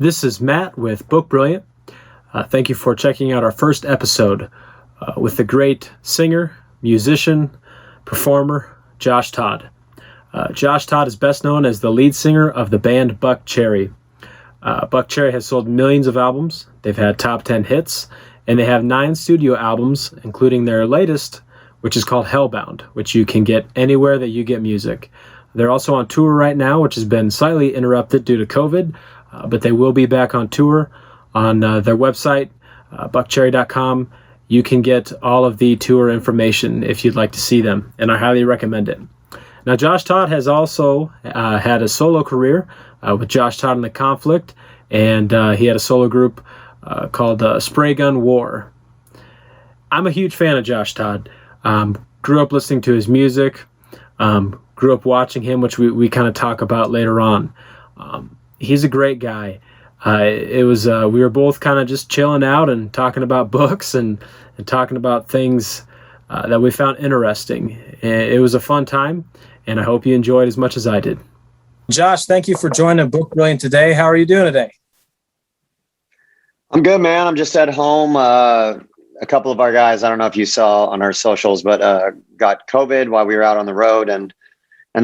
This is Matt with Book Brilliant. Thank you for checking out our first episode with the great singer, musician, performer, Josh Todd. Josh Todd is best known as the lead singer of the band Buckcherry. Buckcherry has sold millions of albums. They've had top 10 hits, and they have 9 studio albums, including their latest, which is called Hellbound, which you can get anywhere that you get music. They're also on tour right now, which has been slightly interrupted due to COVID, but they will be back on tour. On their website, buckcherry.com, you can get all of the tour information if you'd like to see them, and I highly recommend it. Now, Josh Todd has also had a solo career with Josh Todd and the Conflict, and he had a solo group called Spray Gun War. I'm a huge fan of Josh Todd. Grew up listening to his music, grew up watching him, which we kind of talk about later on. He's a great guy. We were both kind of just chilling out and talking about books and talking about things that we found interesting. It was a fun time, and I hope you enjoyed as much as I did. Josh, thank you for joining Book Brilliant today. How are you doing today? I'm good, man. I'm just at home. A couple of our guys, I don't know if you saw on our socials, but got COVID while we were out on the road, and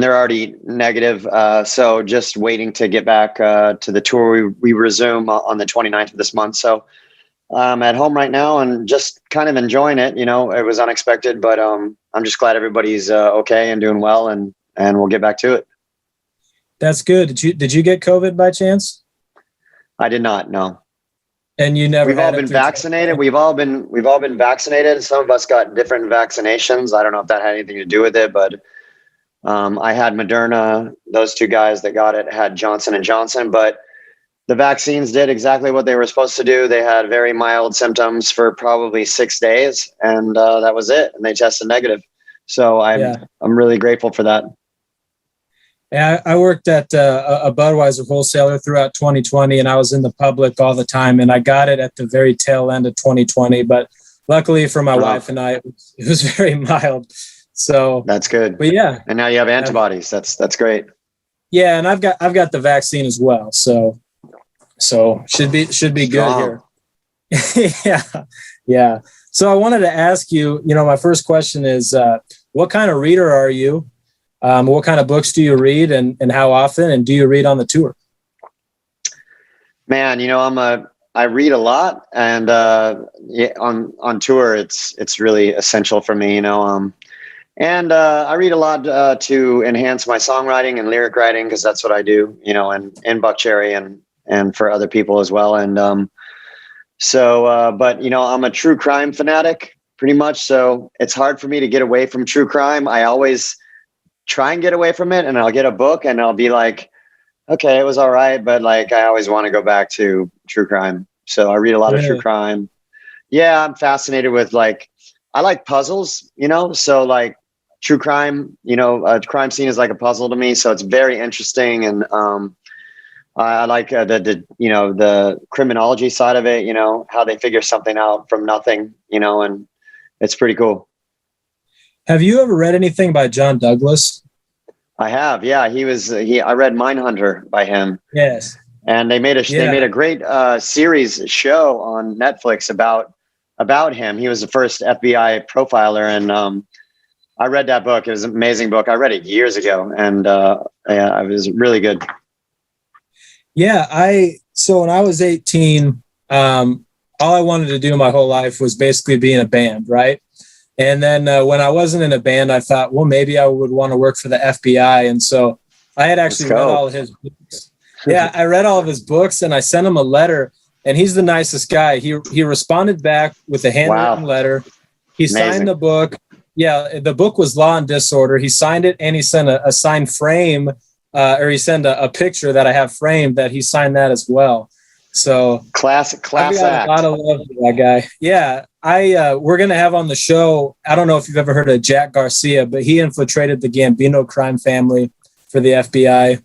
they're already negative. So just waiting to get back to the tour. We resume on the 29th of this month. So I'm at home right now and just kind of enjoying it. You know, it was unexpected, but I'm just glad everybody's okay and doing well, and we'll get back to it. That's good. Did you get COVID by chance? I did not, no. And you never. We've all been vaccinated. We've all been vaccinated. Some of us got different vaccinations. I don't know if that had anything to do with it, but I had Moderna. Those two guys that got it had Johnson & Johnson, but the vaccines did exactly what they were supposed to do. They had very mild symptoms for probably 6 days, and that was it. And they tested negative. So I'm really grateful for that. Yeah, I worked at a Budweiser wholesaler throughout 2020, and I was in the public all the time, and I got it at the very tail end of 2020. But luckily for my wife and I, it was very mild. So that's good. But yeah, and now you have antibodies. That's great. Yeah, and I've got the vaccine as well. So should be good here. Yeah. So I wanted to ask you. My first question is, what kind of reader are you? What kind of books do you read, and how often, and do you read on the tour? Man, I read a lot, and on tour, it's really essential for me, and I read a lot to enhance my songwriting and lyric writing, because that's what I do, and in Buckcherry and for other people as well. And but I'm a true crime fanatic, pretty much. So it's hard for me to get away from true crime. I always try and get away from it, and I'll get a book and I'll be like, okay, it was all right, but like I always want to go back to true crime. So I read a lot of true crime. Yeah, I'm fascinated with I like puzzles, so like true crime, a crime scene is like a puzzle to me, so it's very interesting. And I like the criminology side of it, how they figure something out from nothing, and it's pretty cool. Have you ever read anything by John Douglas? I have. Yeah. I read Mindhunter by him. Yes. And they made a great series show on Netflix about him. He was the first FBI profiler. And I read that book. It was an amazing book. I read it years ago, and it was really good. Yeah. So when I was 18, all I wanted to do my whole life was basically be in a band. Right. And then when I wasn't in a band, I thought, well, maybe I would want to work for the FBI. And so I had actually read all of his books. Yeah, I read all of his books, and I sent him a letter, and he's the nicest guy. He responded back with a handwritten letter. He signed the book. Yeah, the book was Law and Disorder. He signed it, and he sent a signed frame, or he sent a picture that I have framed that he signed that as well. So class act. A lot of love for that guy. Yeah. We're going to have on the show, I don't know if you've ever heard of Jack Garcia, but he infiltrated the Gambino crime family for the FBI.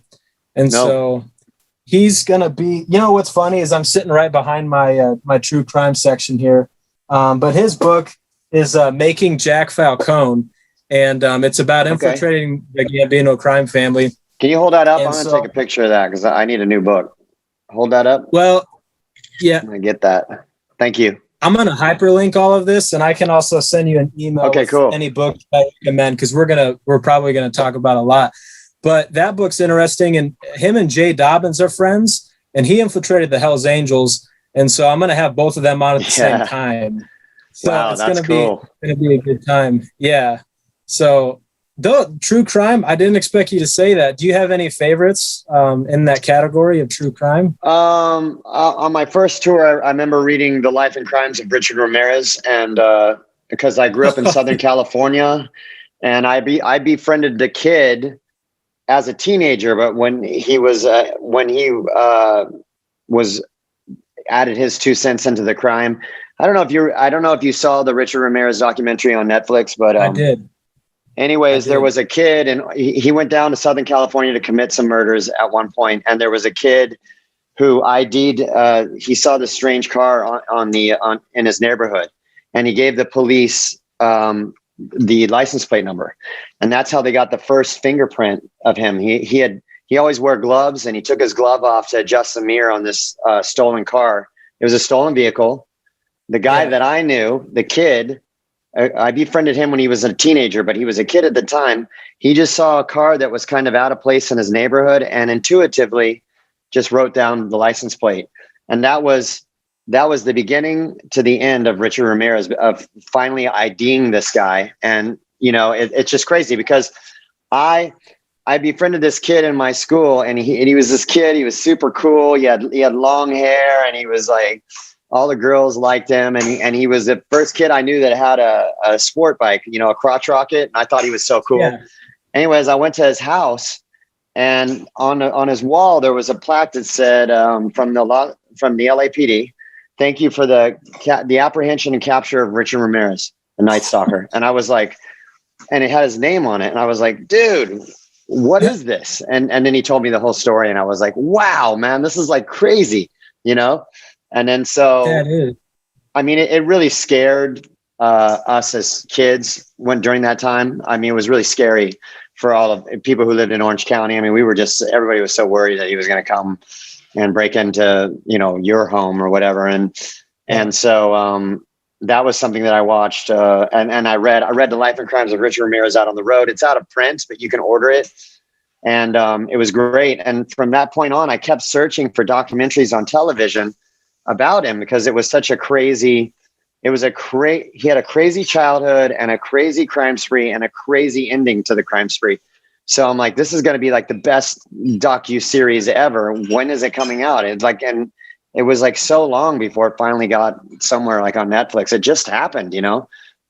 And so he's going to be, what's funny is I'm sitting right behind my true crime section here. But his book is Making Jack Falcone. And it's about infiltrating the Gambino crime family. Can you hold that up? I'm going to take a picture of that because I need a new book. hold that up. Well, yeah, I get that. Thank you. I'm going to hyperlink all of this, and I can also send you an email Okay, with cool. any book I recommend, because we're probably going to talk about a lot. But that book's interesting, and him and Jay Dobbins are friends, and he infiltrated the Hells Angels, and so I'm going to have both of them on at the same time. So wow, it's that's going to be a good time. Yeah. So true crime, I didn't expect you to say that. Do you have any favorites in that category of true crime? On my first tour, I remember reading The Life and Crimes of Richard Ramirez, and because I grew up in Southern California, and I befriended the kid as a teenager, but when he was added his 2 cents into the crime. I don't know if you saw the Richard Ramirez documentary on Netflix, but I did. Anyways, there was a kid, and he went down to Southern California to commit some murders at one point, and there was a kid who ID'd. He saw the strange car in his neighborhood, and he gave the police the license plate number, and that's how they got the first fingerprint of him. He always wore gloves, and he took his glove off to adjust the mirror on this stolen car. It was a stolen vehicle. The guy that I knew, the kid, I befriended him when he was a teenager, but he was a kid at the time. He just saw a car that was kind of out of place in his neighborhood and intuitively just wrote down the license plate. And that was the beginning to the end of Richard Ramirez, of finally IDing this guy. And, it's just crazy because I befriended this kid in my school, and he was this kid. He was super cool. He had long hair, and he was like, all the girls liked him, and he was the first kid I knew that had a sport bike, a crotch rocket. And I thought he was so cool. Yeah. Anyways, I went to his house, and on his wall there was a plaque that said from the LAPD, "Thank you for the apprehension and capture of Richard Ramirez, the Night Stalker." And I was like, and it had his name on it, and I was like, dude, what is this? And then he told me the whole story, and I was like, wow, man, this is like crazy, And then I mean, it really scared us as kids during that time. I mean, it was really scary for all of people who lived in Orange County. I mean, everybody was so worried that he was going to come and break into, your home or whatever. And so that was something that I watched and I read The Life and Crimes of Richard Ramirez out on the road. It's out of print, but you can order it. And it was great. And from that point on, I kept searching for documentaries on television about him, because it was such a crazy, he had a crazy childhood and a crazy crime spree and a crazy ending to the crime spree. So I'm like, this is going to be like the best docu-series ever. When is it coming out? It's like, and it was like so long before it finally got somewhere like on Netflix. It just happened, Yeah.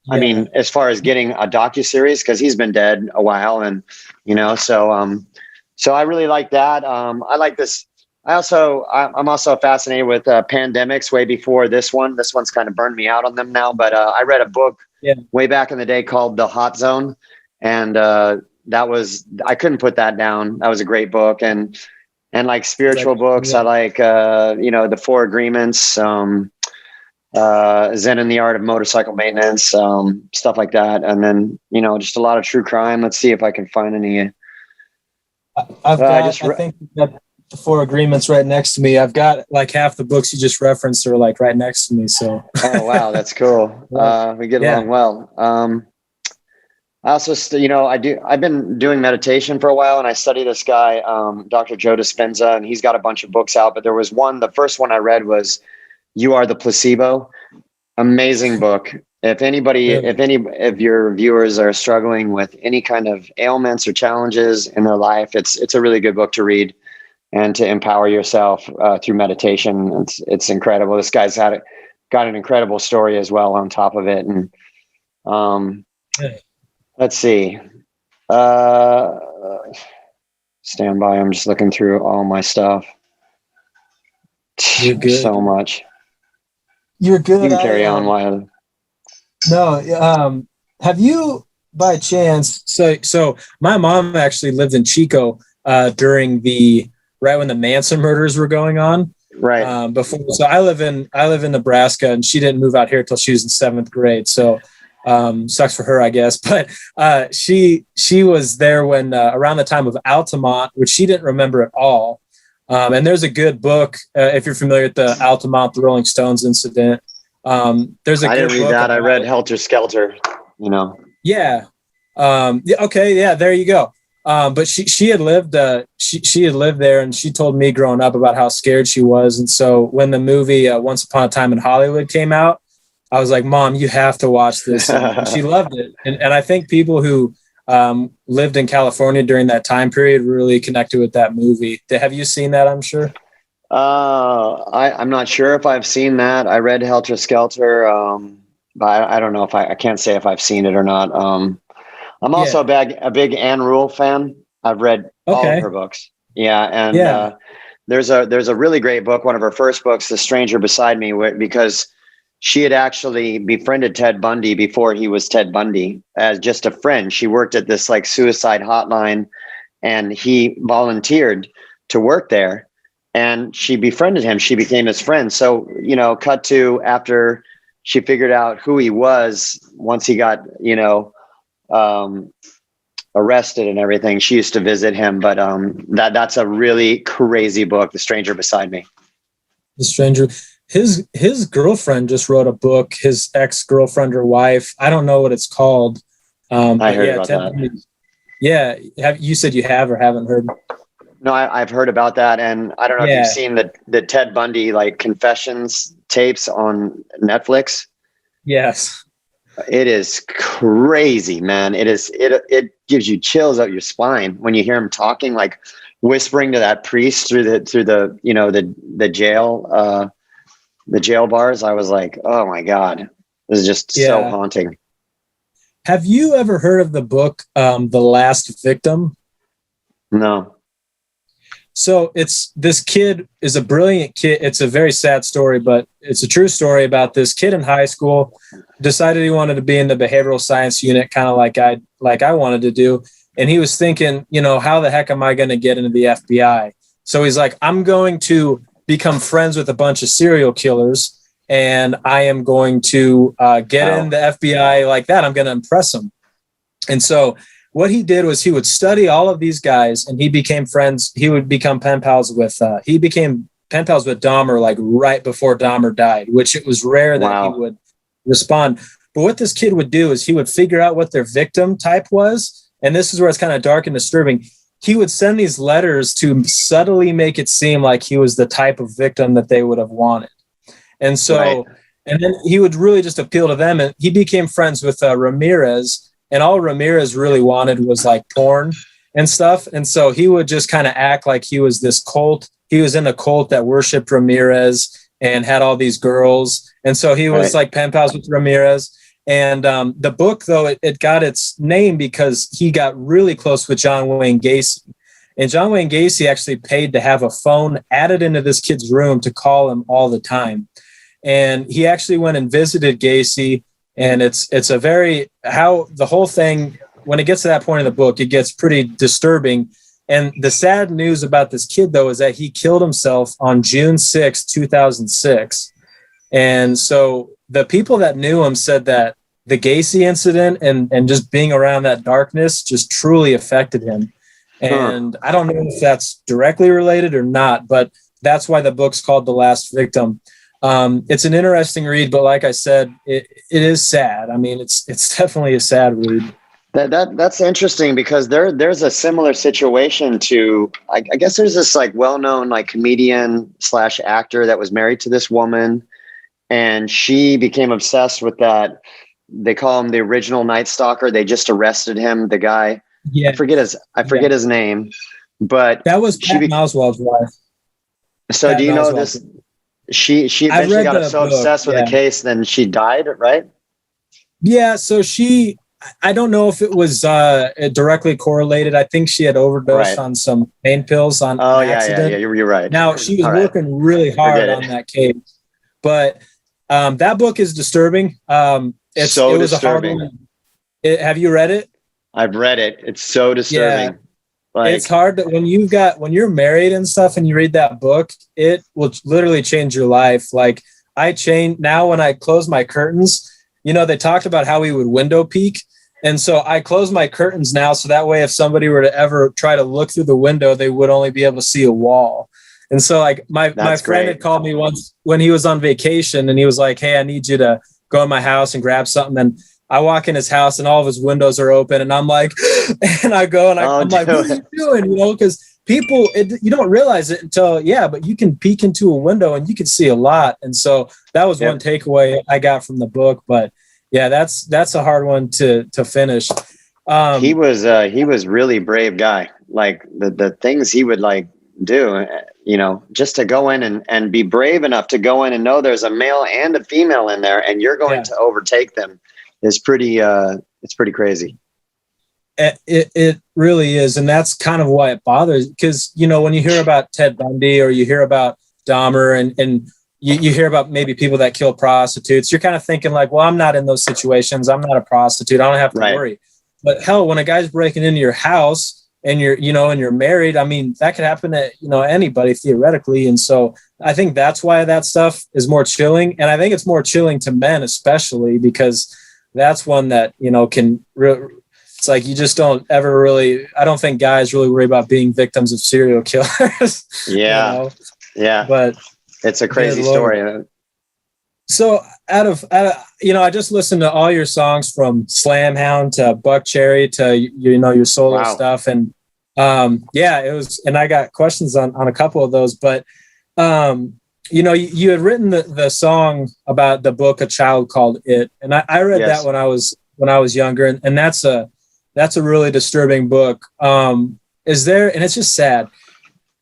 I mean, as far as getting a docu-series, because he's been dead a while, and so I really like that. I like this. I'm also fascinated with pandemics way before this one. This one's kind of burned me out on them now, but I read a book way back in the day called The Hot Zone. And I couldn't put that down. That was a great book. And like spiritual books, I like, The Four Agreements, Zen and the Art of Motorcycle Maintenance, stuff like that. And then, just a lot of true crime. Let's see if I can find any. I think that The Four Agreements right next to me. I've got like half the books you just referenced are like right next to me. So. Oh, wow. That's cool. We get along well. I also, I've been doing meditation for a while, and I study this guy, Dr. Joe Dispenza, and he's got a bunch of books out, but there was the first one I read was You Are the Placebo. Amazing book. If any of your viewers are struggling with any kind of ailments or challenges in their life, it's a really good book to read and to empower yourself through meditation. It's incredible. This guy's got an incredible story as well on top of it. And let's see. Stand by. I'm just looking through all my stuff. You're good. So much. You're good. You can carry on while. No. Have you by chance? So my mom actually lived in Chico during right when the Manson murders were going on. Right. Before, so I live in Nebraska, and she didn't move out here till she was in 7th grade. So sucks for her, I guess. But she was there when around the time of Altamont, which she didn't remember at all. And there's a good book, if you're familiar with the Altamont, the Rolling Stones incident. There's a I good didn't read book that. I read it. Helter Skelter, you know. Yeah. Yeah. Okay. Yeah. There you go. But she had lived she had lived there, and she told me growing up about how scared she was. And so when the movie Once Upon a Time in Hollywood came out, I was like, Mom, you have to watch this. And she loved it. And I think people who lived in California during that time period really connected with that movie. Have you seen that? I'm sure. I'm not sure if I've seen that. I read Helter Skelter, but I don't know if I can't say if I've seen it or not. I'm also a big Anne Rule fan. I've read all of her books. Yeah, and there's a really great book, one of her first books, The Stranger Beside Me, because she had actually befriended Ted Bundy before he was Ted Bundy as just a friend. She worked at this like suicide hotline, and he volunteered to work there, and she befriended him. She became his friend. So, you know, cut to after she figured out who he was once he got, you know, arrested and everything, she used to visit him. But that's a really crazy book, The Stranger Beside Me. The Stranger. His girlfriend just wrote a book, his ex-girlfriend or wife. I don't know what it's called. I heard about that. Yeah. You said you have or haven't heard? No, I've heard about that. And I don't know if you've seen the Ted Bundy like confessions tapes on Netflix. Yes. It is crazy, man. It gives you chills up your spine when you hear him talking, like whispering to that priest through the you know, the jail bars. I was like, oh my God, this is just so haunting. Have you ever heard of the book, The Last Victim? No. So this kid is a brilliant kid. It's a very sad story, but it's a true story about this kid in high school, decided he wanted to be in the behavioral science unit, kind of like I wanted to do. And he was thinking, you know, how the heck am I going to get into the FBI? So he's like, I'm going to become friends with a bunch of serial killers, and I am going to get in the FBI like that. I'm going to impress them. And so what he did was he would study all of these guys, and he became friends. He would become pen pals with Dahmer like right before Dahmer died, which it was rare that he would respond. But what this kid would do is he would figure out what their victim type was. And this is where it's kind of dark and disturbing. He would send these letters to subtly make it seem like he was the type of victim that they would have wanted. And so, and then he would really just appeal to them. And he became friends with Ramirez, and all Ramirez really wanted was like porn and stuff. And so he would just kind of act like he was this cult. He was in a cult that worshiped Ramirez and had all these girls. And so he was like pen pals with Ramirez. And the book, though, it got its name because he got really close with John Wayne Gacy. And John Wayne Gacy actually paid to have a phone added into this kid's room to call him all the time. And he actually went and visited Gacy. And it's a very, how the whole thing, when it gets to that point in the book, it gets pretty disturbing. And the sad news about this kid, though, is that he killed himself on June 6, 2006. And so the people that knew him said that the Gacy incident and just being around that darkness just truly affected him. And I don't know if that's directly related or not, but that's why the book's called The Last Victim. It's an interesting read, but like I said, it is sad. I mean, it's definitely a sad read. That's interesting because there's a similar situation to, I guess there's this like well-known like comedian / actor that was married to this woman, and she became obsessed with that. They call him the original Night Stalker. They just arrested him. The guy, I forget his name, but that was Patton Oswalt's wife. So Patton, do you know Oswald. This? She eventually got so obsessed with the case, then she died, right? Yeah. So I don't know if it was directly correlated. I think she had overdosed on some pain pills on accident. Yeah, you're right. Now she was working really hard on that case, but that book is disturbing. It was disturbing. A hard one. Have you read it? I've read it. It's so disturbing. Yeah. It's hard that when you're married and stuff and you read that book, it will literally change your life. Like now when I close my curtains, you know, they talked about how we would window peek. And so I close my curtains now. So that way, if somebody were to ever try to look through the window, they would only be able to see a wall. And so like my friend great. had called me once when he was on vacation, and he was like, "Hey, I need you to go in my house and grab something." And I walk in his house and all of his windows are open, and I'm like, and I go and I'm like, "What are you doing?" You know, because people, you don't realize it until, but you can peek into a window and you can see a lot. And so that was one takeaway I got from the book. But yeah, that's a hard one to finish. He was really brave guy. Like the things he would like do, you know, just to go in and be brave enough to go in and know there's a male and a female in there and you're going to overtake them is pretty, it's pretty crazy. It really is. And that's kind of why it bothers, because, you know, when you hear about Ted Bundy or you hear about Dahmer and you hear about maybe people that kill prostitutes, you're kind of thinking like, well, I'm not in those situations. I'm not a prostitute. I don't have to worry. But hell, when a guy's breaking into your house and you're married, I mean, that could happen to, you know, anybody theoretically. And so I think that's why that stuff is more chilling. And I think it's more chilling to men, especially because that's one that, you know, it's like you just don't ever really, I don't think guys really worry about being victims of serial killers. Yeah. You know? Yeah. But it's a crazy story. So out of, you know, I just listened to all your songs from Slamhound to Buckcherry to, you know, your solo stuff. And it was, and I got questions on a couple of those, but you know, you had written the song about the book, A Child Called It. And I read that when I was younger. And that's a really disturbing book. Is there, and it's just sad.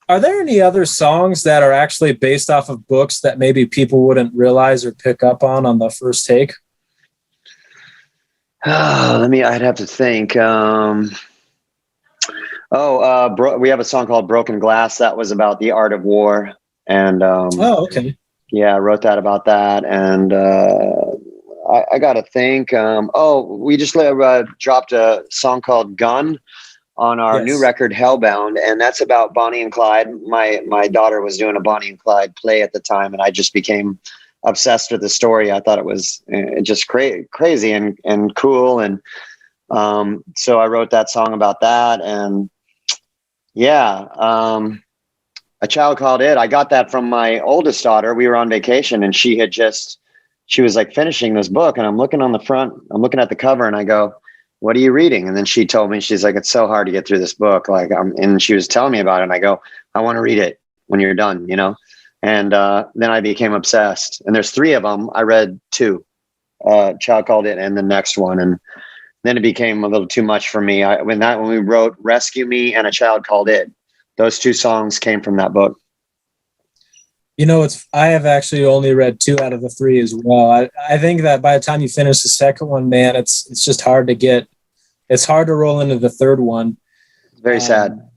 Are there any other songs that are actually based off of books that maybe people wouldn't realize or pick up on the first take? I'd have to think. We have a song called Broken Glass that was about the art of war. And okay. Yeah, I wrote that about that. And I got to think. We just dropped a song called Gun on our new record Hellbound, and that's about Bonnie and Clyde. My daughter was doing a Bonnie and Clyde play at the time, and I just became obsessed with the story. I thought it was just crazy and cool, and so I wrote that song about that. And A Child Called It, I got that from my oldest daughter. We were on vacation, and she was like finishing this book, and I'm looking on the front, I'm looking at the cover, and I go, "What are you reading?" And then she told me, she's like, "It's so hard to get through this book." And she was telling me about it. And I go, "I want to read it when you're done," you know? And then I became obsessed. And there's 3 of them. I read 2, Child Called It and the next one. And then it became a little too much for me. When we wrote Rescue Me and A Child Called It, those 2 songs came from that book. You know, I have actually only read 2 out of the 3 as well. I think that by the time you finish the second one, man, it's just hard to get. It's hard to roll into the third one. It's very sad.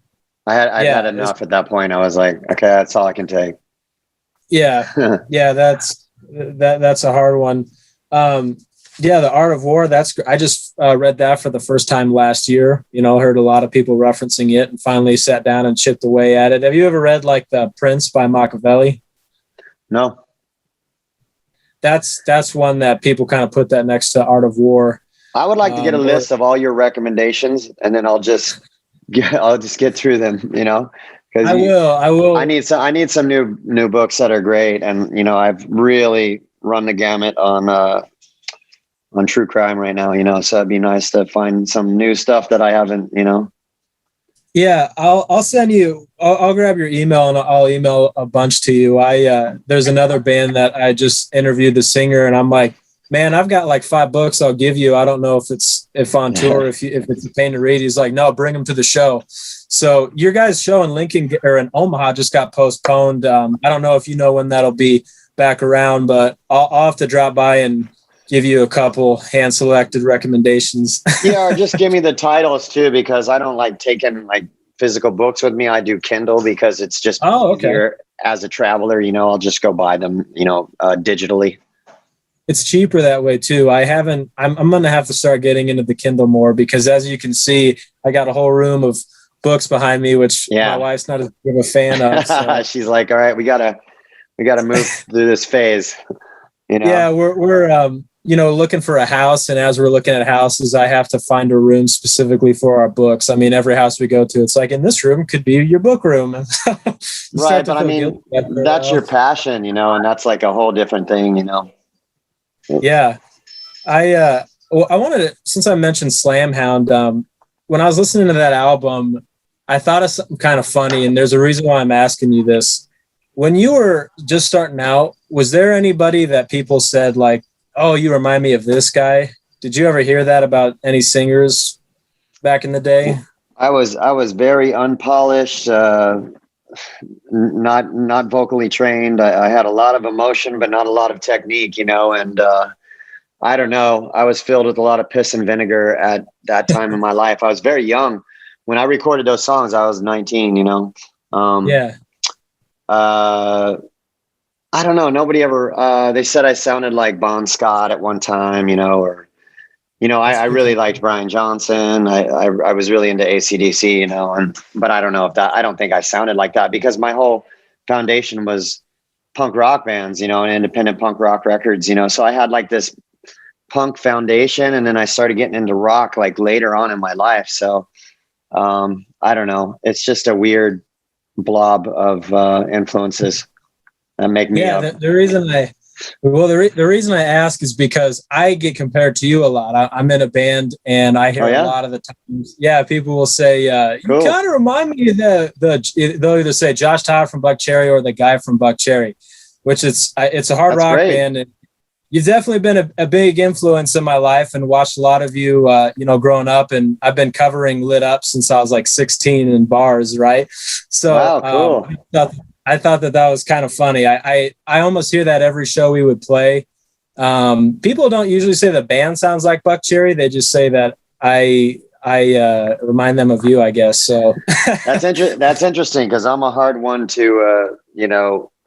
I had enough at that point. I was like, okay, that's all I can take. Yeah, that's a hard one. The Art of War. I just read that for the first time last year. You know, heard a lot of people referencing it, and finally sat down and chipped away at it. Have you ever read like The Prince by Machiavelli? No. That's one that people kind of put that next to Art of War. I would like to get a list of all your recommendations, and then I'll just get through them, you know, because I will. I need some new books that are great. And, you know, I've really run the gamut on true crime right now, you know, so it'd be nice to find some new stuff that I haven't, you know. Yeah, I'll send you. I'll grab your email and I'll email a bunch to you. There's another band that I just interviewed the singer, and I'm like, man, I've got like 5 books I'll give you. I don't know if on tour, if it's a pain to read. He's like, no, bring them to the show. So your guys' show in Lincoln or in Omaha just got postponed. I don't know if you know when that'll be back around, but I'll have to drop by and give you a couple hand-selected recommendations. Or just give me the titles too, because I don't like taking like physical books with me. I do Kindle because it's just easier as a traveler. You know, I'll just go buy them, you know, digitally. It's cheaper that way too. I'm going to have to start getting into the Kindle more, because as you can see, I got a whole room of books behind me, which my wife's not as big of a fan of. So. She's like, all right, we gotta move through this phase. You know? Yeah, we're looking for a house, and as we're looking at houses, I have to find a room specifically for our books. I mean, every house we go to, it's like, in this room could be your book room. Right. But I mean, that's your passion, and that's like a whole different thing, Yeah. I wanted to, since I mentioned Slamhound, when I was listening to that album, I thought of something kind of funny, and there's a reason why I'm asking you this. When you were just starting out, was there anybody that people said like, "Oh, you remind me of this guy"? Did you ever hear that about any singers back in the day? I was very unpolished, not vocally trained. I had a lot of emotion, but not a lot of technique, and I don't know. I was filled with a lot of piss and vinegar at that time in my life. I was very young when I recorded those songs. I was 19, Yeah. I don't know. Nobody ever, they said I sounded like Bon Scott at one time, I really liked Brian Johnson. I was really into AC/DC, but I don't know I don't think I sounded like that because my whole foundation was punk rock bands, and independent punk rock records, so I had like this punk foundation, and then I started getting into rock like later on in my life. So, I don't know. It's just a weird blob of influences that make me up. The reason I ask is because I get compared to you a lot. I'm in a band, and I hear a lot of the times, people will say, cool. You kind of remind me of they'll either say Josh Todd from Buckcherry or the guy from Buckcherry, which it's a hard rock band. And you've definitely been a big influence in my life, and watched a lot of you, growing up. And I've been covering Lit Up since I was like 16 in bars. Right. So wow, cool. I thought that was kind of funny. I almost hear that every show we would play. People don't usually say the band sounds like Buckcherry. They just say that I remind them of you, I guess. So that's interesting because I'm a hard one to,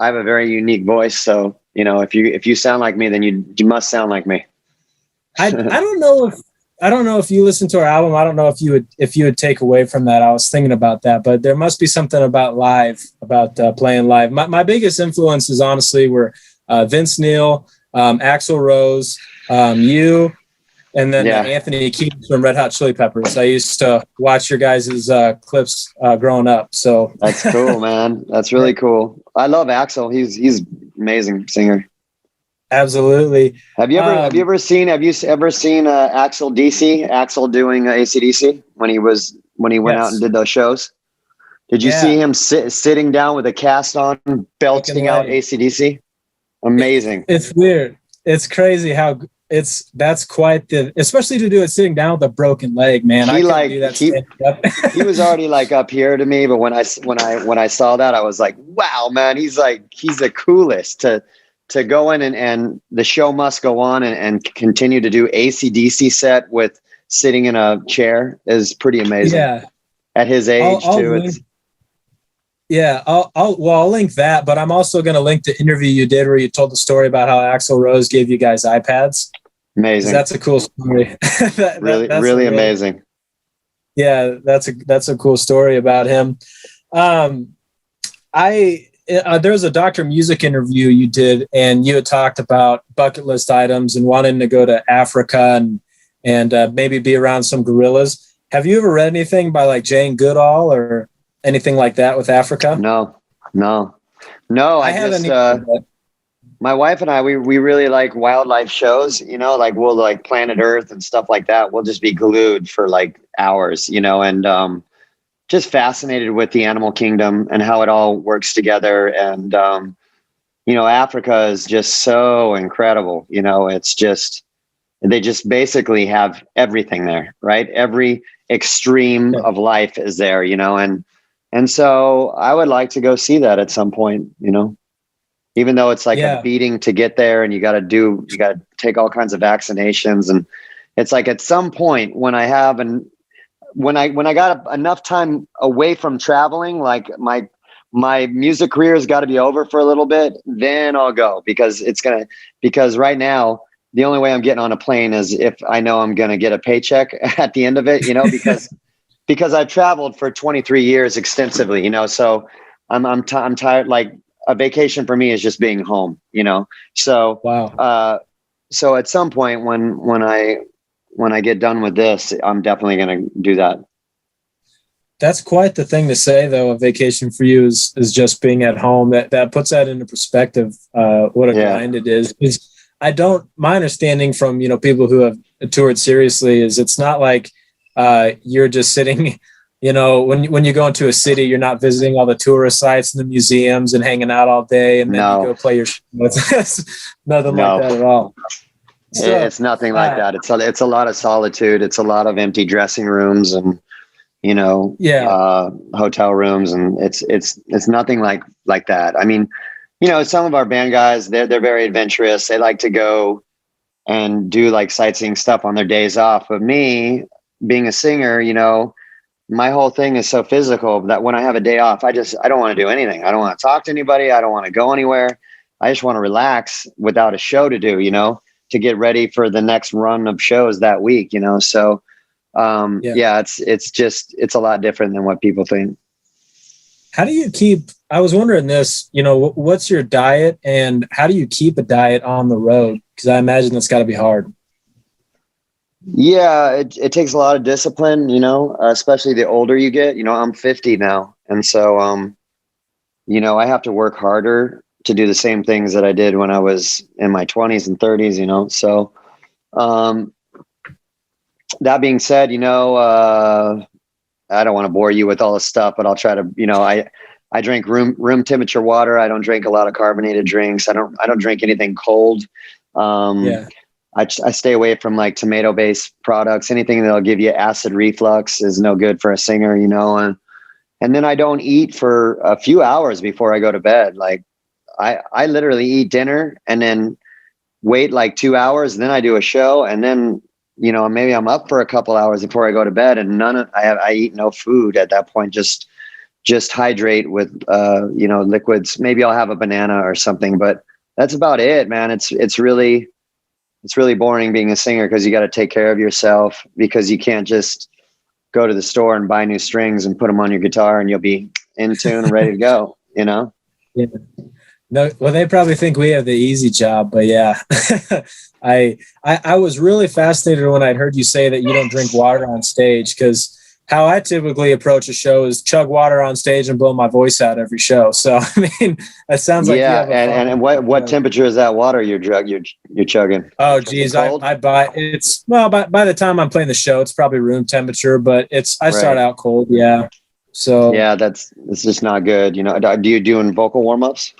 I have a very unique voice. So, if you sound like me, then you must sound like me. I don't know if you listen to our album. I don't know if you would take away from that. I was thinking about that, but there must be something about playing live. My biggest influences, honestly, were Vince Neil, Axl Rose, you, and then Anthony Kiedis from Red Hot Chili Peppers. I used to watch your guys' clips growing up. So that's cool, man. That's really cool. I love Axl. He's amazing singer. Absolutely. Have you ever seen Axl DC? Axl doing AC/DC when he went out and did those shows? Did you see him sitting down with a cast on, belting out AC/DC? Amazing. It's weird. It's crazy how that's quite especially to do it sitting down with a broken leg, man. I couldn't do that. He was already like up here to me, but when I saw that, I was like, wow, man, he's the coolest to go in and the show must go on and continue to do AC/DC set with sitting in a chair is pretty amazing. Yeah. At his age too. I'll link that, but I'm also going to link the interview you did where you told the story about how Axl Rose gave you guys iPads. Amazing. That's a cool story. Really amazing. Yeah. That's a cool story about him. There was a Dr. Music interview you did, and you had talked about bucket list items and wanting to go to Africa and maybe be around some gorillas. Have you ever read anything by like Jane Goodall or anything like that with Africa? No. I just, my wife and I, we really like wildlife shows, like we'll like Planet Earth and stuff like that. We'll just be glued for like hours, and just fascinated with the animal kingdom and how it all works together. And, Africa is just so incredible. It's just, they just basically have everything there, right? Every extreme of life is there, and so I would like to go see that at some point, even though it's like a beating to get there and you got to take all kinds of vaccinations. And it's like at some point when I got enough time away from traveling, like my music career has got to be over for a little bit, then I'll go because right now, the only way I'm getting on a plane is if I know I'm going to get a paycheck at the end of it, because I've traveled for 23 years extensively, so I'm tired. Like a vacation for me is just being home, So, wow. so at some point when I get done with this, I'm definitely going to do that. That's quite the thing to say, though. A vacation for you is just being at home. That puts that into perspective. What a grind it is. My understanding from people who have toured seriously is it's not like you're just sitting. When you go into a city, you're not visiting all the tourist sites and the museums and hanging out all day, and then you go play your. It's nothing like that at all. So, it's nothing like that. It's a lot of solitude. It's a lot of empty dressing rooms and hotel rooms, and it's nothing like that. I mean, some of our band guys, they're very adventurous. They like to go and do like sightseeing stuff on their days off. But me, being a singer, my whole thing is so physical that when I have a day off, I don't want to do anything. I don't want to talk to anybody. I don't want to go anywhere. I just want to relax without a show to do, to get ready for the next run of shows that week, so it's a lot different than what people think. How do you I was wondering this, what's your diet and how do you keep a diet on the road? Because I imagine that's got to be hard. Yeah, it takes a lot of discipline, especially the older you get. I'm 50 now. And so, I have to work harder to do the same things that I did when I was in my 20s and 30s, So, that being said, I don't want to bore you with all this stuff, but I'll try to, I drink room temperature water. I don't drink a lot of carbonated drinks. I don't drink anything cold. I stay away from like tomato based products. Anything that'll give you acid reflux is no good for a singer, and then I don't eat for a few hours before I go to bed. Like I literally eat dinner and then wait like 2 hours. And then I do a show and then, maybe I'm up for a couple hours before I go to bed and I eat no food at that point. Just hydrate with, liquids. Maybe I'll have a banana or something, but that's about it, man. It's really boring being a singer because you got to take care of yourself because you can't just go to the store and buy new strings and put them on your guitar and you'll be in tune and ready to go, Yeah. No, well, they probably think we have the easy job, but yeah, I was really fascinated when I'd heard you say that you don't drink water on stage, because how I typically approach a show is chug water on stage and blow my voice out every show. So, I mean, that sounds like you have and what temperature is that water you're chugging? Oh, geez, I buy it's by the time I'm playing the show, it's probably room temperature, but I start out cold. Yeah. So yeah, it's just not good. Do you doing vocal warm-ups?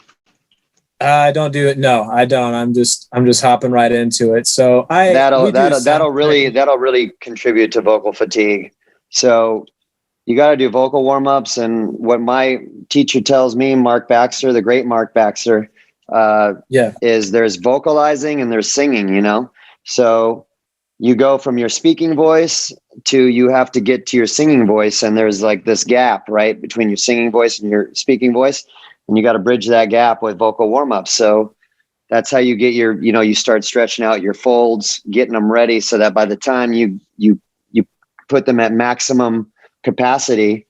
I don't do it. No, I don't. I'm just hopping right into it. So that'll really contribute to vocal fatigue. So you got to do vocal warm-ups. And what my teacher tells me, Mark Baxter, the great Mark Baxter, is there's vocalizing and there's singing, So you go from your speaking voice to you have to get to your singing voice. And there's like this gap, right, between your singing voice and your speaking voice. And you got to bridge that gap with vocal warm-ups. So that's how you get you start stretching out your folds, getting them ready so that by the time you put them at maximum capacity,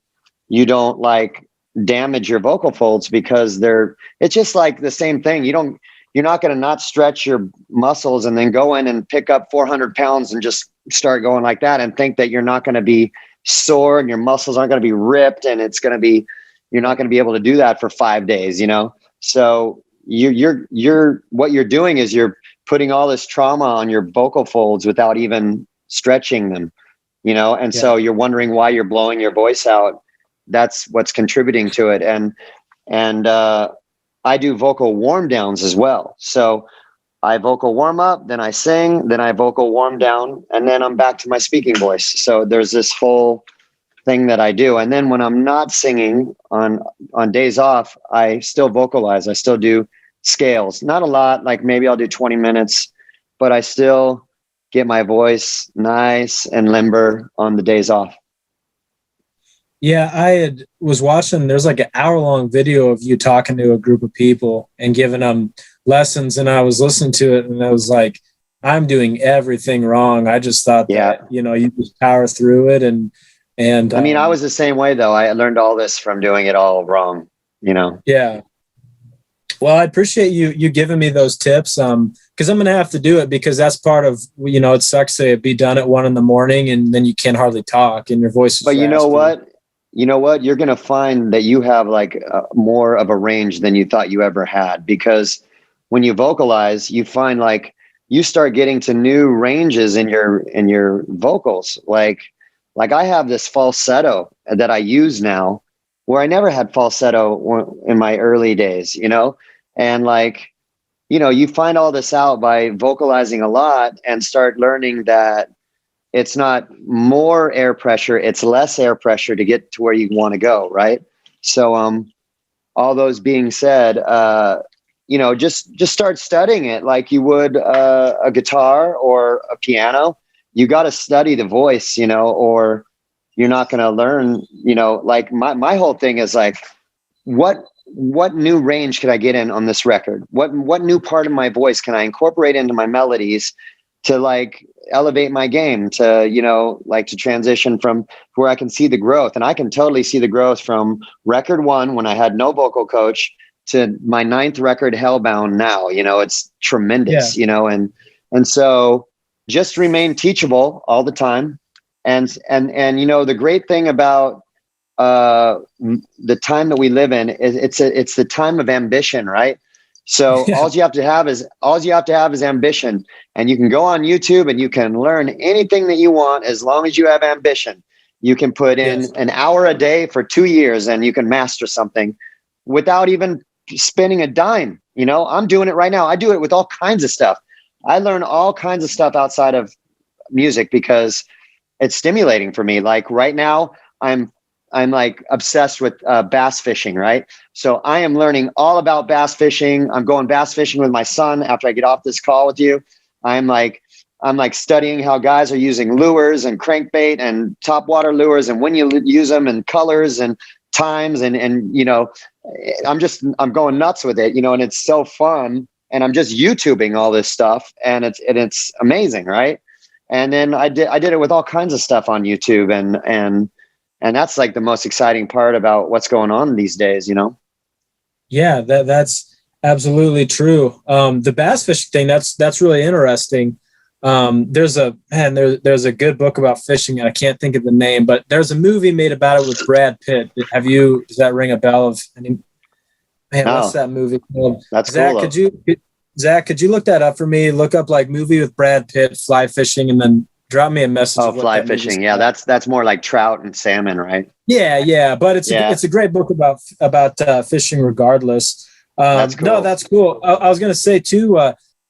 you don't like damage your vocal folds because it's just like the same thing. You're not going to not stretch your muscles and then go in and pick up 400 pounds and just start going like that and think that you're not going to be sore and your muscles aren't going to be ripped and you're not going to be able to do that for 5 days, So what you're doing is you're putting all this trauma on your vocal folds without even stretching them, and so you're wondering why you're blowing your voice out. That's what's contributing to it. And I do vocal warm downs as well. So I vocal warm up, then I sing, then I vocal warm down, and then I'm back to my speaking voice. So there's this whole thing that I do. And then when I'm not singing on days off, I still vocalize. I still do scales, not a lot, like maybe I'll do 20 minutes, but I still get my voice nice and limber on the days off. Yeah, I was watching, there's like an hour-long video of you talking to a group of people and giving them lessons, and I was listening to it, and I was like, I'm doing everything wrong. I just thought that, you just power through it, and I mean, I was the same way, though. I learned all this from doing it all wrong, Yeah. Well, I appreciate you giving me those tips. Because I'm gonna have to do it, because that's part of, it sucks to be done at 1 a.m. and then you can't hardly talk and your voice is But you know raspy. what? You're going to find that you have like more of a range than you thought you ever had, because when you vocalize, you find like you start getting to new ranges in your vocals. Like I have this falsetto that I use now, where I never had falsetto in my early days, and like, you find all this out by vocalizing a lot and start learning that it's not more air pressure, it's less air pressure to get to where you want to go. Right. So, all those being said, just start studying it like you would a guitar or a piano. You got to study the voice, or you're not going to learn, like my whole thing is like, what new range could I get in on this record? What new part of my voice can I incorporate into my melodies to like elevate my game, to, like to transition from where I can see the growth. And I can totally see the growth from record 1, when I had no vocal coach, to my 9th record, Hellbound, now. It's tremendous. Yeah. And so just remain teachable all the time. And the great thing about the time that we live in is it's the time of ambition, right? So all you have to have is ambition, and you can go on YouTube and you can learn anything that you want as long as you have ambition. You can put in an hour a day for 2 years and you can master something without even spending a dime. I'm doing it right now. I do it with all kinds of stuff. I learn all kinds of stuff outside of music because it's stimulating for me. Like right now, I'm like obsessed with bass fishing, right? So I am learning all about bass fishing. I'm going bass fishing with my son after I get off this call with you. I'm like studying how guys are using lures and crankbait and topwater lures, and when you use them, and colors and times, and I'm going nuts with it, and it's so fun. And I'm just YouTubing all this stuff, and it's amazing, right? And then I did it with all kinds of stuff on YouTube, and that's like the most exciting part about what's going on these days, Yeah, that's absolutely true. The bass fishing thing, that's really interesting. There's a good book about fishing, and I can't think of the name, but there's a movie made about it with Brad Pitt. Does that ring a bell of any? Man, what's that movie called? That's Zach, cool. Zach, could you look that up for me? Look up like movie with Brad Pitt, fly fishing, and then drop me a message. Oh, fly fishing. Yeah, that's more like trout and salmon, right? Yeah. But it's a great book about fishing regardless. That's cool. No, that's cool. I was going to say too,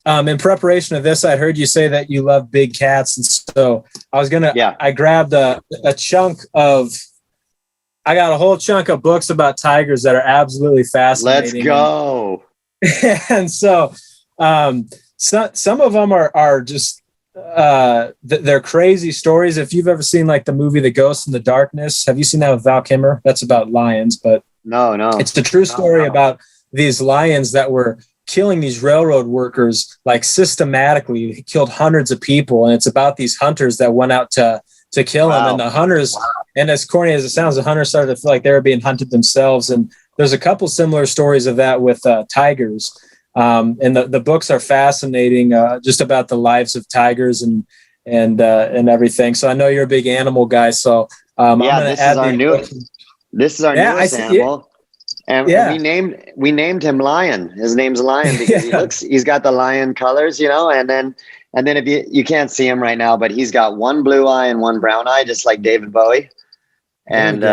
in preparation of this, I heard you say that you love big cats. And so I grabbed a chunk of, I got a whole chunk of books about tigers that are absolutely fascinating. Let's go. And so, some of them are just, they're crazy stories. If you've ever seen like the movie The Ghost in the Darkness, have you seen that with Val Kilmer? That's about lions, but no, it's the true story about these lions that were killing these railroad workers, like systematically. He killed hundreds of people, and it's about these hunters that went out to kill them. And the hunters, and as corny as it sounds, the hunters started to feel like they were being hunted themselves. And there's a couple similar stories of that with tigers. And the books are fascinating, just about the lives of tigers and everything. So I know you're a big animal guy. So I'm going to add this is our newest animal. And we named him Lion. His name's Lion because he's got the lion colors, and then if you can't see him right now, but he's got one blue eye and one brown eye, just like David Bowie. And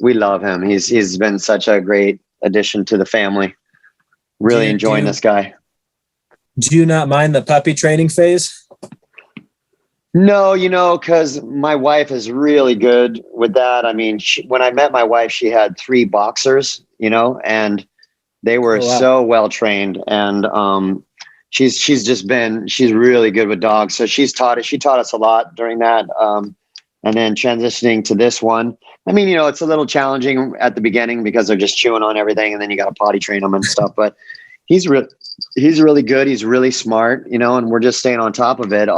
we love him. He's been such a great addition to the family. Really enjoying this guy. Do you not mind the puppy training phase? No, because my wife is really good with that. I mean, when I met my wife, she had 3 boxers, and they were so well trained. And she's really good with dogs. So she taught us a lot during that. And then transitioning to this one, I mean, it's a little challenging at the beginning because they're just chewing on everything, and then you got to potty train them and stuff. But he's really good. He's really smart, and we're just staying on top of it.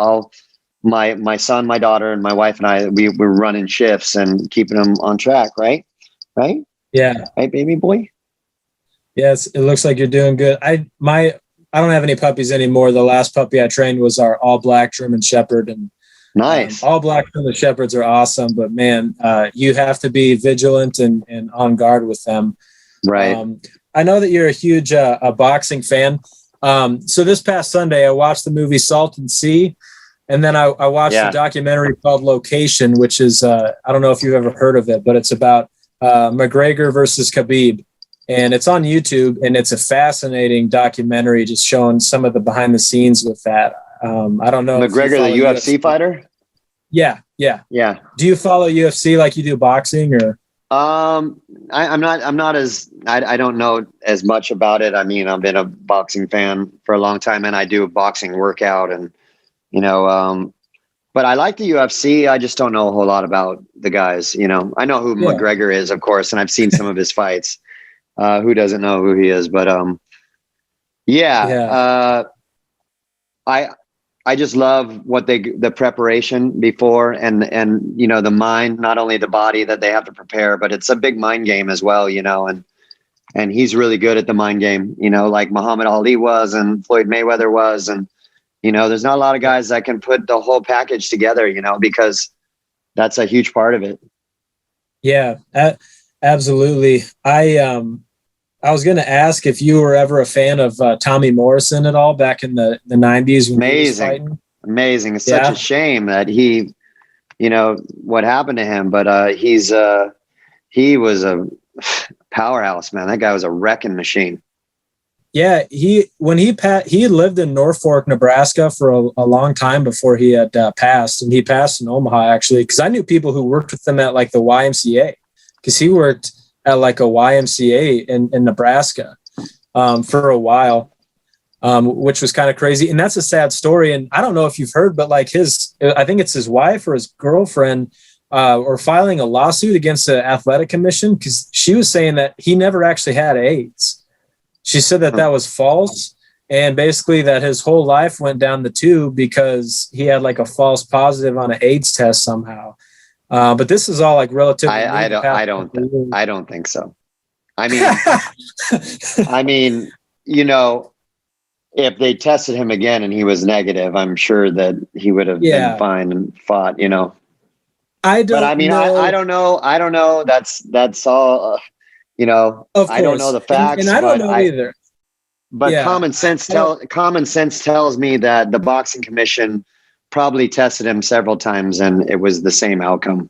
My son, my daughter, and my wife and I, we're running shifts and keeping them on track. Right? Yeah. Right, baby boy. Yes, it looks like you're doing good. I don't have any puppies anymore. The last puppy I trained was our all black German Shepherd, and Nice. all black German Shepherds are awesome. But man, you have to be vigilant and on guard with them. Right. I know that you're a huge a boxing fan. So this past Sunday, I watched the movie Salt and Sea, and then I watched a documentary called Location, which is I don't know if you've ever heard of it, but it's about McGregor versus Khabib. And it's on YouTube, and it's a fascinating documentary just showing some of the behind the scenes with that. I don't know. McGregor, the UFC fighter? Yeah. Do you follow UFC like you do boxing, or? I'm not as, I don't know as much about it. I mean, I've been a boxing fan for a long time, and I do a boxing workout, and, but I like the UFC. I just don't know a whole lot about the guys, I know who McGregor is, of course, and I've seen some of his fights. Who doesn't know who he is? But I just love what the preparation before and the mind, not only the body that they have to prepare, but it's a big mind game as well, and he's really good at the mind game, like Muhammad Ali was and Floyd Mayweather was, and there's not a lot of guys that can put the whole package together, because that's a huge part of it. Yeah, absolutely. I was going to ask if you were ever a fan of Tommy Morrison at all back in the 90s. When he was fighting. Amazing. It's such a shame that he, what happened to him, but he was a powerhouse, man. That guy was a wrecking machine. Yeah. He lived in Norfolk, Nebraska for a long time before he had passed, and he passed in Omaha actually. Cause I knew people who worked with him at like the YMCA, cause he worked at like a YMCA in Nebraska for a while, which was kind of crazy. And that's a sad story. And I don't know if you've heard, but like I think it's his wife or his girlfriend or filing a lawsuit against the athletic commission because she was saying that he never actually had AIDS. She said that was false. And basically that his whole life went down the tube because he had like a false positive on an AIDS test somehow. But this is all like relatively. I don't think so. I mean, if they tested him again and he was negative, I'm sure that he would have been fine and fought. I don't know. I don't know. That's all. I don't know the facts, and I don't know either. But common sense tells me that the boxing commission probably tested him several times and it was the same outcome.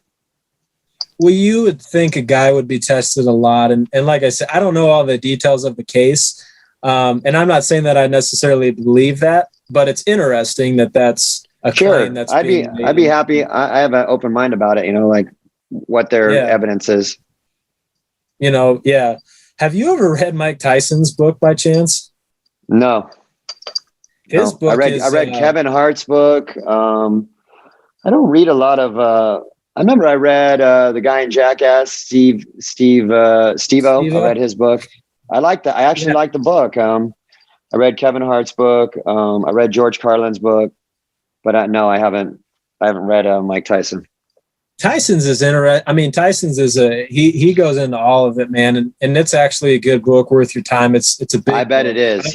Well, you would think a guy would be tested a lot. And like I said, I don't know all the details of the case. And I'm not saying that I necessarily believe that, but it's interesting that that's a claim that's I'd be happy. I have an open mind about it, like what their evidence is. Have you ever read Mike Tyson's book by chance? No. His book. I read Kevin Hart's book. I don't read a lot of. I remember I read the guy in Jackass, Steve-O. I read his book. I like that. I actually like the book. I read Kevin Hart's book. I read George Carlin's book, but no, I haven't read Mike Tyson. Tyson's is interesting. I mean, Tyson's is he goes into all of it, man, and it's actually a good book worth your time. It's a big. I bet it is.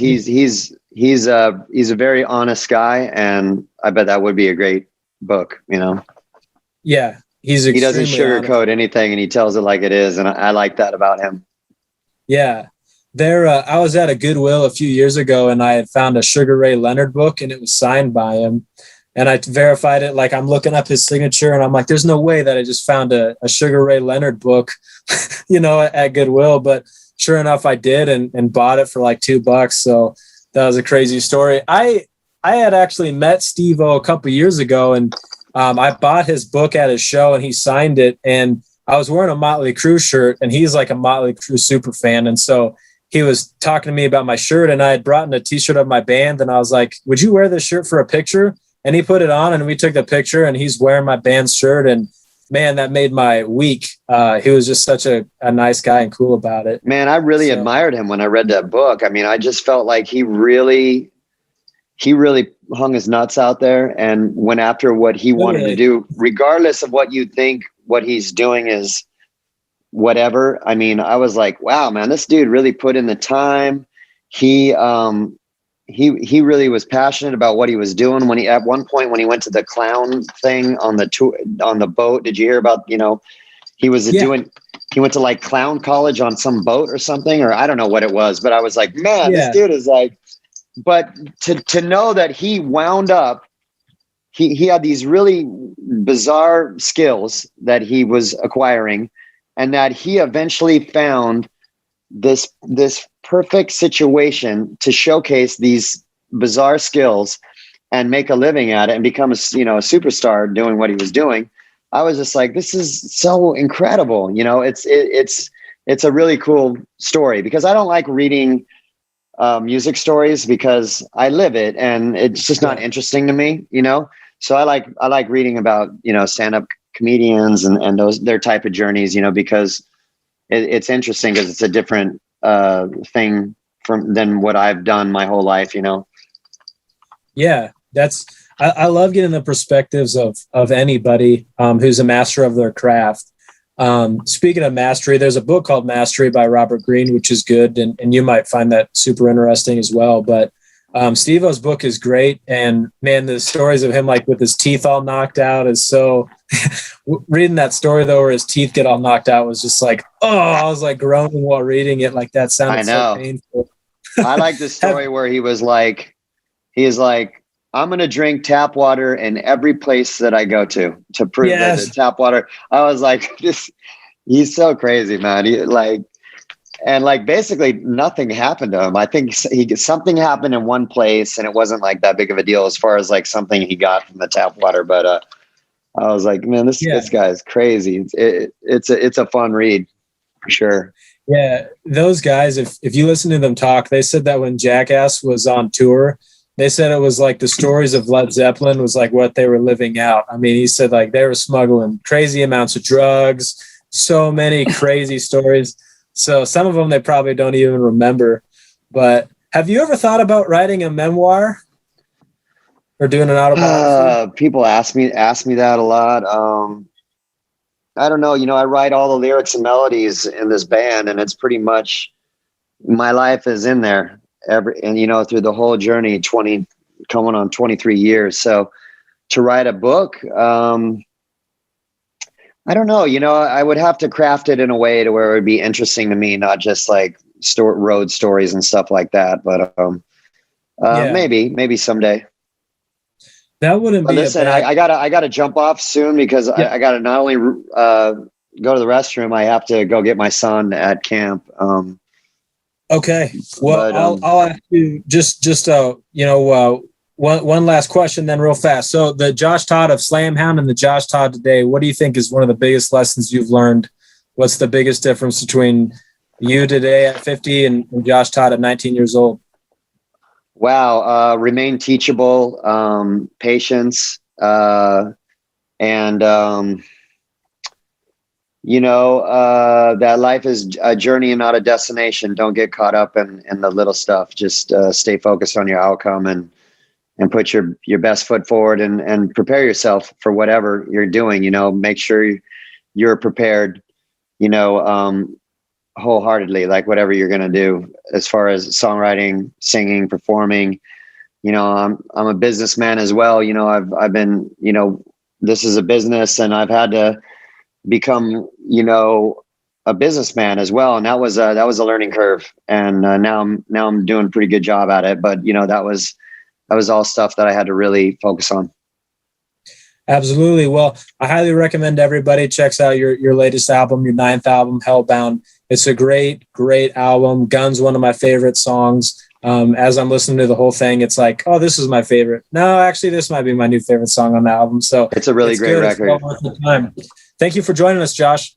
He's a very honest guy, and I bet that would be a great book. Yeah, he doesn't sugarcoat anything, and he tells it like it is, and I like that about him. Yeah, I was at a Goodwill a few years ago, and I had found a Sugar Ray Leonard book, and it was signed by him. And I verified it. Like I'm looking up his signature and I'm like, there's no way that I just found a Sugar Ray Leonard book, at Goodwill. But sure enough, I did and bought it for like $2. So that was a crazy story. I had actually met Steve-O a couple years ago and I bought his book at his show and he signed it. And I was wearing a Motley Crue shirt and he's like a Motley Crue super fan. And so he was talking to me about my shirt and I had brought in a t-shirt of my band. And I was like, would you wear this shirt for a picture? And he put it on and we took the picture and he's wearing my band's shirt. And man, that made my week. He was just such a nice guy and cool about it. Man, I really admired him when I read that book. I mean, I just felt like he really hung his nuts out there and went after what he wanted to do, regardless of what you think what he's doing is whatever. I mean, I was like, wow, man, this dude really put in the time. He really was passionate about what he was doing. When he, at one point, when he went to the clown thing on the tour, on the boat, did you hear about, he was doing, he went to like clown college on some boat or something, or I don't know what it was, but I was like, man, this dude is like, but to know that he wound up, he had these really bizarre skills that he was acquiring, and that he eventually found this perfect situation to showcase these bizarre skills and make a living at it and become a superstar doing what he was doing. I was just like, this is so incredible. It's a really cool story, because I don't like reading music stories because I live it and it's just not interesting to me, So I like reading about, stand-up comedians and their type of journeys, because it's interesting, because it's a different thing than what I've done my whole life, Yeah, I love getting the perspectives of anybody who's a master of their craft. Speaking of mastery, there's a book called Mastery by Robert Greene, which is good. And you might find that super interesting as well. But Steve-O's book is great. And man, the stories of him, like with his teeth all knocked out, is so reading that story though, where his teeth get all knocked out, was just like, oh, I was like groaning while reading it. Like that sounded so painful. I like the story where he is like, I'm going to drink tap water in every place that I go to prove that the tap water. I was like, he's so crazy, man. Basically nothing happened to him. I think something happened in one place and it wasn't like that big of a deal as far as like something he got from the tap water. But I was like, man, this guy is crazy. It's a fun read for sure. Yeah. Those guys, if you listen to them talk, they said that when Jackass was on tour, they said it was like the stories of Led Zeppelin was like what they were living out. I mean, he said like they were smuggling crazy amounts of drugs, so many crazy stories. So some of them they probably don't even remember. But have you ever thought about writing a memoir or doing an autobiography? People ask me that a lot. I don't know. I write all the lyrics and melodies in this band, and it's pretty much my life is in there. Through the whole journey, coming on 23 years. So to write a book, I don't know, I would have to craft it in a way to where it would be interesting to me, not just like road stories and stuff like that. But maybe someday. That wouldn't be. Listen, I gotta jump off soon, because I gotta not only go to the restroom, I have to go get my son at camp. Okay. Well, but, I'll ask you just one last question then real fast. So the Josh Todd of Slamhound and the Josh Todd today, what do you think is one of the biggest lessons you've learned? What's the biggest difference between you today at 50 and Josh Todd at 19 years old? Wow. Remain teachable, patience, and that life is a journey and not a destination. Don't get caught up in the little stuff. Just stay focused on your outcome and put your best foot forward and prepare yourself for whatever you're doing. Make sure you're prepared, wholeheartedly, like whatever you're going to do as far as songwriting, singing, performing. I'm a businessman as well. I've been, this is a business, and I've had to become, a businessman as well. And that was a learning curve. And now I'm doing a pretty good job at it. But, that was all stuff that I had to really focus on. Absolutely. Well, I highly recommend everybody checks out your latest album, your 9th album, Hellbound. It's a great, great album. Gun's one of my favorite songs. As I'm listening to the whole thing, it's like, oh, this is my favorite. No, actually, this might be my new favorite song on the album. So it's a really great record. Thank you for joining us, Josh.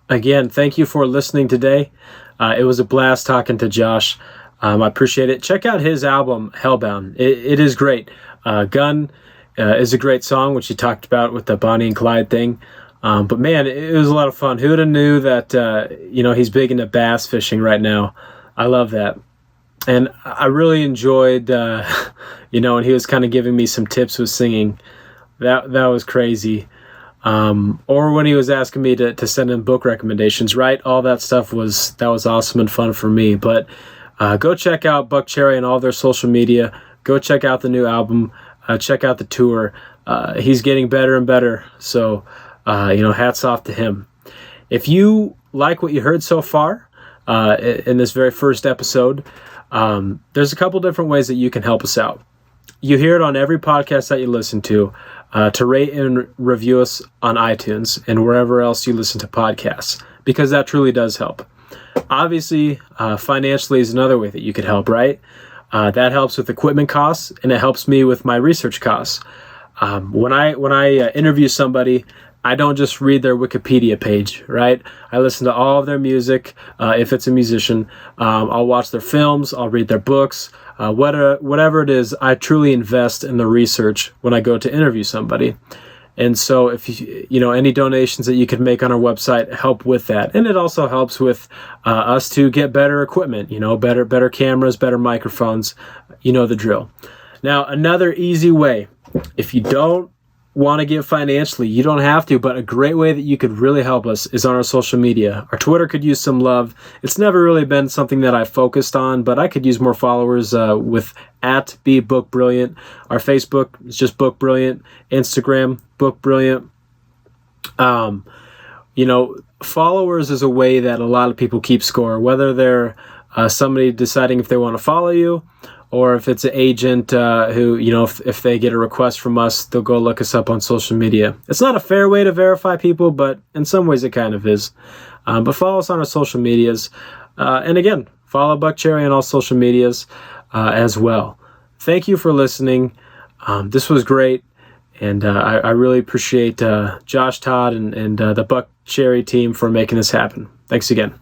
Again, thank you for listening today. It was a blast talking to Josh. I appreciate it. Check out his album, Hellbound. It is great. Gun is a great song, which he talked about with the Bonnie and Clyde thing. But man, it was a lot of fun. Who would have knew that, he's big into bass fishing right now. I love that. And I really enjoyed, and he was kind of giving me some tips with singing. That was crazy. or when he was asking me to send him book recommendations, right? All that stuff was awesome and fun for me. But go check out Buckcherry and all their social media. Go check out the new album. Check out the tour. He's getting better and better. So, hats off to him. If you like what you heard so far in this very first episode, there's a couple different ways that you can help us out. You hear it on every podcast that you listen to rate and review us on iTunes and wherever else you listen to podcasts, because that truly does help. Obviously, financially is another way that you could help, right? That helps with equipment costs, and it helps me with my research costs. When I interview somebody, I don't just read their Wikipedia page, right? I listen to all of their music. If it's a musician, I'll watch their films, I'll read their books, whatever it is. I truly invest in the research when I go to interview somebody. And so if any donations that you could make on our website help with that. And it also helps with us to get better equipment, better cameras, better microphones, the drill. Now, another easy way, if you don't want to give financially, you don't have to, but a great way that you could really help us is on our social media. Our Twitter could use some love. It's never really been something that I focused on, but I could use more followers with @BeBookBrilliant. Our Facebook is just Book Brilliant. Instagram, Book Brilliant. Followers is a way that a lot of people keep score, whether they're somebody deciding if they want to follow you, or if it's an agent who, if they get a request from us, they'll go look us up on social media. It's not a fair way to verify people, but in some ways it kind of is. But follow us on our social medias. And again, follow Buckcherry on all social medias as well. Thank you for listening. This was great. And I really appreciate Josh, Todd, and the Buckcherry team for making this happen. Thanks again.